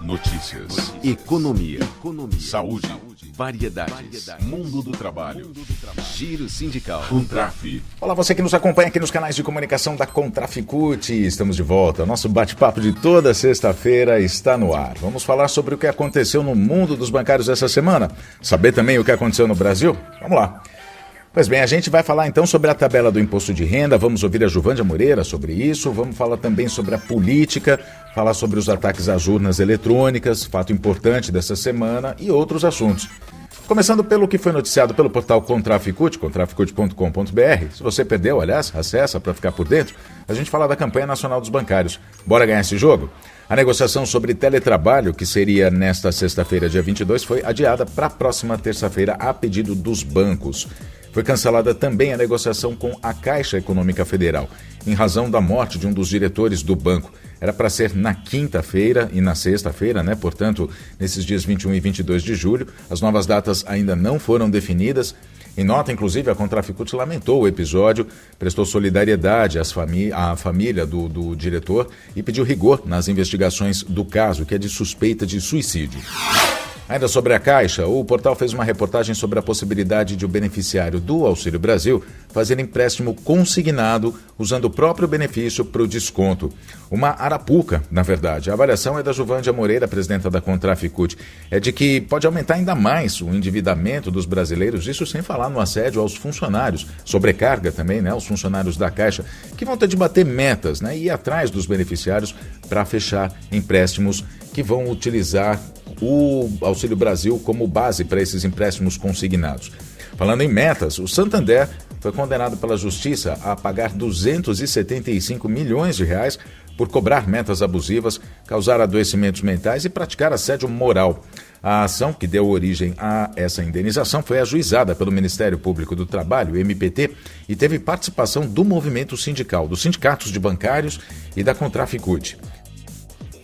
Notícias. Economia. Saúde. Variedades. Mundo do trabalho. Giro sindical. Contraf. Olá, você que nos acompanha aqui nos canais de comunicação da Contraficute. Estamos de volta. Nosso bate-papo de toda sexta-feira está no ar. Vamos falar sobre o que aconteceu no mundo dos bancários essa semana. Saber também o que aconteceu no Brasil? Vamos lá. Pois bem, a gente vai falar então sobre a tabela do imposto de renda, vamos ouvir a Juvândia Moreira sobre isso, vamos falar também sobre a política, falar sobre os ataques às urnas eletrônicas, fato importante dessa semana e outros assuntos. Começando pelo que foi noticiado pelo portal Contraficute, contraficute.com.br. Se você perdeu, aliás, acessa para ficar por dentro. A gente fala da campanha nacional dos bancários. Bora ganhar esse jogo? A negociação sobre teletrabalho, que seria nesta sexta-feira, dia 22, foi adiada para a próxima terça-feira a pedido dos bancos. Foi cancelada também a negociação com a Caixa Econômica Federal, em razão da morte de um dos diretores do banco. Era para ser na quinta-feira e na sexta-feira, portanto, nesses dias 21 e 22 de julho. As novas datas ainda não foram definidas. Em nota, inclusive, a Contraficute lamentou o episódio, prestou solidariedade à família do diretor e pediu rigor nas investigações do caso, que é de suspeita de suicídio. Ainda sobre a Caixa, o portal fez uma reportagem sobre a possibilidade de o beneficiário do Auxílio Brasil fazer empréstimo consignado usando o próprio benefício para o desconto. Uma arapuca, na verdade. A avaliação é da Juvândia Moreira, presidenta da Contraficute. É de que pode aumentar ainda mais o endividamento dos brasileiros, isso sem falar no assédio aos funcionários. Sobrecarga também, os funcionários da Caixa, que vão ter de bater metas, e ir atrás dos beneficiários para fechar empréstimos que vão utilizar o Auxílio Brasil como base para esses empréstimos consignados. Falando em metas, o Santander foi condenado pela Justiça a pagar 275 milhões de reais por cobrar metas abusivas, causar adoecimentos mentais e praticar assédio moral. A ação que deu origem a essa indenização foi ajuizada pelo Ministério Público do Trabalho, MPT, e teve participação do movimento sindical, dos sindicatos de bancários e da Contraficute.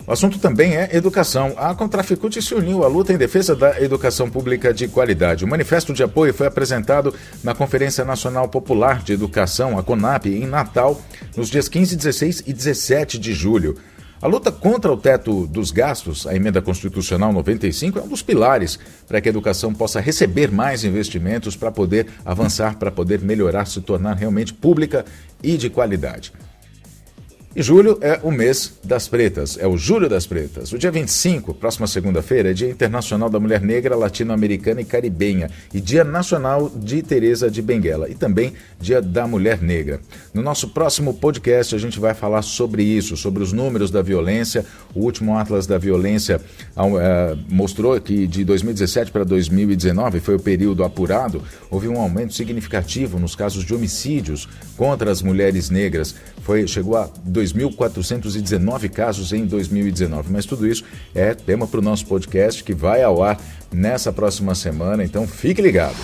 O assunto também é educação. A Contraficute se uniu à luta em defesa da educação pública de qualidade. O manifesto de apoio foi apresentado na Conferência Nacional Popular de Educação, a CONAP, em Natal, nos dias 15, 16 e 17 de julho. A luta contra o teto dos gastos, a Emenda Constitucional 95, é um dos pilares para que a educação possa receber mais investimentos para poder avançar, para poder melhorar, se tornar realmente pública e de qualidade. E julho é o mês das pretas, é o Julho das Pretas. O dia 25, próxima segunda-feira, é Dia Internacional da Mulher Negra, Latino-Americana e Caribenha e Dia Nacional de Teresa de Benguela e também Dia da Mulher Negra. No nosso próximo podcast a gente vai falar sobre isso, sobre os números da violência. O último Atlas da Violência mostrou que de 2017 para 2019, foi o período apurado, houve um aumento significativo nos casos de homicídios contra as mulheres negras. Chegou a 2.419 casos em 2019, mas tudo isso é tema para o nosso podcast que vai ao ar nessa próxima semana, então fique ligado.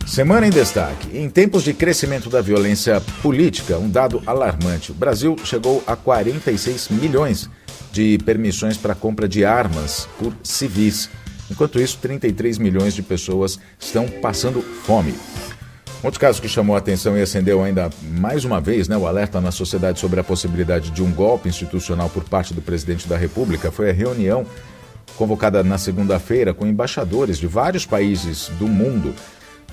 Semana em destaque. Em tempos de crescimento da violência política, um dado alarmante. O Brasil chegou a 46 milhões de permissões para compra de armas por civis. Enquanto isso, 33 milhões de pessoas estão passando fome. Outro caso que chamou a atenção e acendeu ainda mais uma vez o alerta na sociedade sobre a possibilidade de um golpe institucional por parte do presidente da República foi a reunião convocada na segunda-feira com embaixadores de vários países do mundo.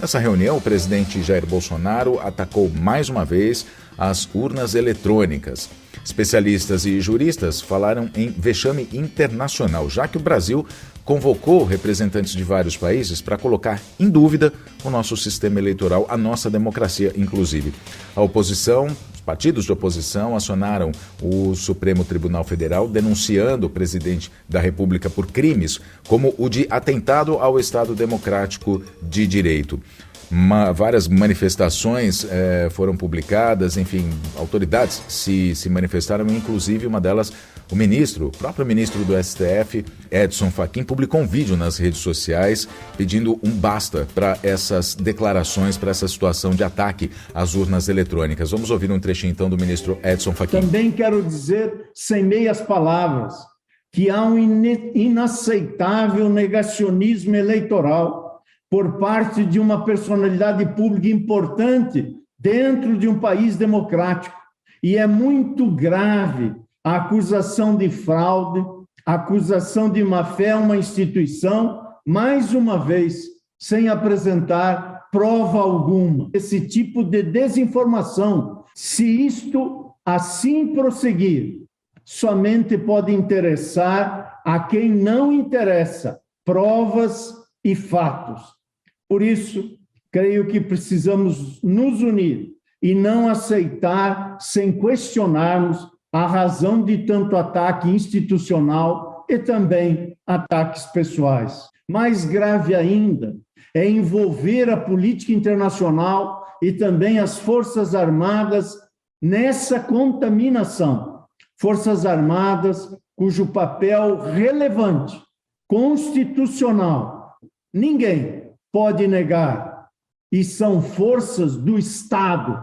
Nessa reunião, o presidente Jair Bolsonaro atacou mais uma vez as urnas eletrônicas. Especialistas e juristas falaram em vexame internacional, já que o Brasil convocou representantes de vários países para colocar em dúvida o nosso sistema eleitoral, a nossa democracia, inclusive. A oposição, os partidos de oposição acionaram o Supremo Tribunal Federal denunciando o presidente da República por crimes como o de atentado ao Estado Democrático de Direito. Várias manifestações foram publicadas, enfim, autoridades se manifestaram, inclusive uma delas, o próprio ministro do STF, Edson Fachin, publicou um vídeo nas redes sociais pedindo um basta para essas declarações, para essa situação de ataque às urnas eletrônicas. Vamos ouvir um trechinho então do ministro Edson Fachin. Também quero dizer, sem meias palavras, que há um inaceitável negacionismo eleitoral por parte de uma personalidade pública importante dentro de um país democrático. E é muito grave a acusação de fraude, acusação de má-fé a uma instituição, mais uma vez, sem apresentar prova alguma. Esse tipo de desinformação, se isto assim prosseguir, somente pode interessar a quem não interessa provas e fatos. Por isso, creio que precisamos nos unir e não aceitar sem questionarmos a razão de tanto ataque institucional e também ataques pessoais. Mais grave ainda é envolver a política internacional e também as Forças Armadas nessa contaminação. Forças Armadas cujo papel relevante, constitucional, ninguém pode negar, e são forças do Estado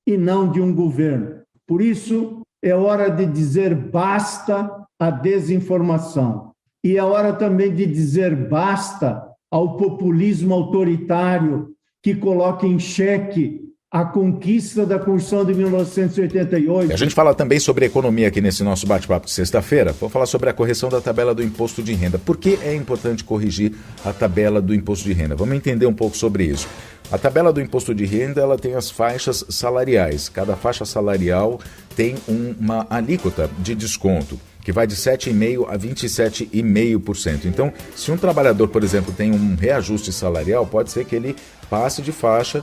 e não de um governo. Por isso, é hora de dizer basta à desinformação. E é hora também de dizer basta ao populismo autoritário que coloca em xeque a conquista da Constituição de 1988. A gente fala também sobre economia aqui nesse nosso bate-papo de sexta-feira. Vou falar sobre a correção da tabela do imposto de renda. Por que é importante corrigir a tabela do imposto de renda? Vamos entender um pouco sobre isso. A tabela do imposto de renda, ela tem as faixas salariais. Cada faixa salarial tem uma alíquota de desconto, que vai de 7,5% a 27,5%. Então, se um trabalhador, por exemplo, tem um reajuste salarial, pode ser que ele passe de faixa,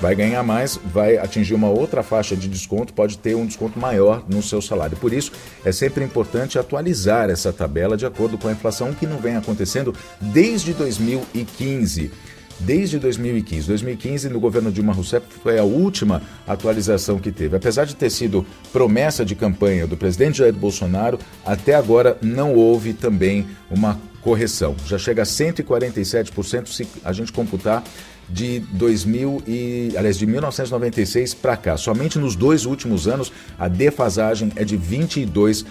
vai ganhar mais, vai atingir uma outra faixa de desconto, pode ter um desconto maior no seu salário. Por isso, é sempre importante atualizar essa tabela de acordo com a inflação, que não vem acontecendo desde 2015. Desde 2015. 2015, no governo Dilma Rousseff, foi a última atualização que teve. Apesar de ter sido promessa de campanha do presidente Jair Bolsonaro, até agora não houve também uma correção. Já chega a 147% se a gente computar de 1996 para cá. Somente nos 2 últimos anos, a defasagem é de 22%.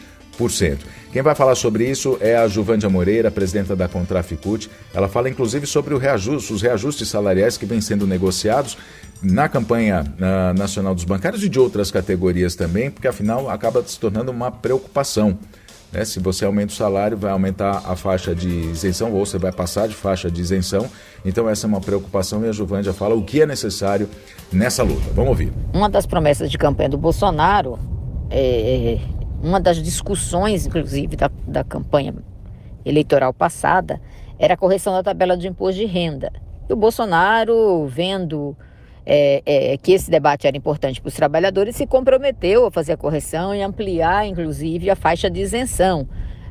Quem vai falar sobre isso é a Juvândia Moreira, presidenta da Contraficute. Ela fala inclusive sobre os reajustes salariais que vêm sendo negociados na campanha nacional dos bancários e de outras categorias também, porque afinal acaba se tornando uma preocupação. Se você aumenta o salário, vai aumentar a faixa de isenção ou você vai passar de faixa de isenção. Então essa é uma preocupação e a Juvândia fala o que é necessário nessa luta. Vamos ouvir. Uma das promessas de campanha do Bolsonaro uma das discussões, inclusive, da campanha eleitoral passada, era a correção da tabela de imposto de renda. E o Bolsonaro, vendo que esse debate era importante para os trabalhadores, se comprometeu a fazer a correção e ampliar, inclusive, a faixa de isenção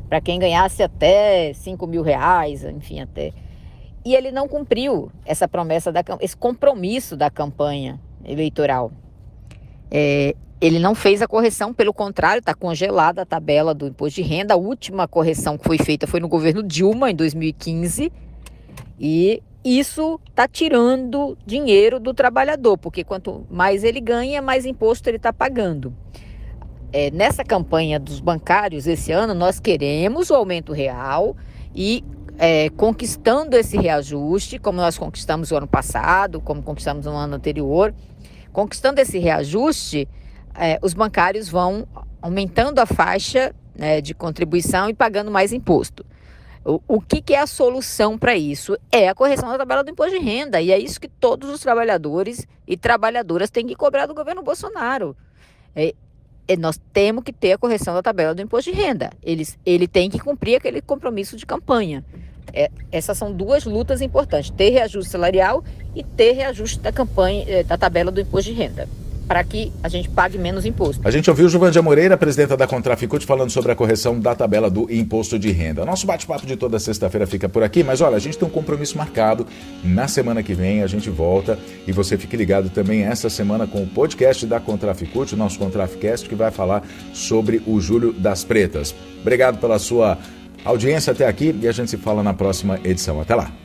para quem ganhasse até R$5.000, enfim, até. E ele não cumpriu essa promessa, esse compromisso da campanha eleitoral. Ele não fez a correção, pelo contrário, está congelada a tabela do imposto de renda. A última correção que foi feita foi no governo Dilma, em 2015, e isso está tirando dinheiro do trabalhador, porque quanto mais ele ganha, mais imposto ele está pagando. Nessa campanha dos bancários, esse ano, nós queremos o aumento real e conquistando esse reajuste, como nós conquistamos o ano passado, como conquistamos no ano anterior, conquistando esse reajuste, os bancários vão aumentando a faixa de contribuição e pagando mais imposto. O que é a solução para isso? É a correção da tabela do imposto de renda, e é isso que todos os trabalhadores e trabalhadoras têm que cobrar do governo Bolsonaro. Nós temos que ter a correção da tabela do imposto de renda. Ele tem que cumprir aquele compromisso de campanha. Essas são duas lutas importantes: ter reajuste salarial e ter reajuste da campanha, da tabela do imposto de renda, para que a gente pague menos imposto. A gente ouviu Juvândia Moreira, presidenta da Contraficute, falando sobre a correção da tabela do imposto de renda. Nosso bate-papo de toda sexta-feira fica por aqui, mas olha, a gente tem um compromisso marcado. Na semana que vem a gente volta e você fique ligado também essa semana com o podcast da Contraficute, o nosso Contraficast, que vai falar sobre o Julho das Pretas. Obrigado pela sua audiência até aqui e a gente se fala na próxima edição. Até lá!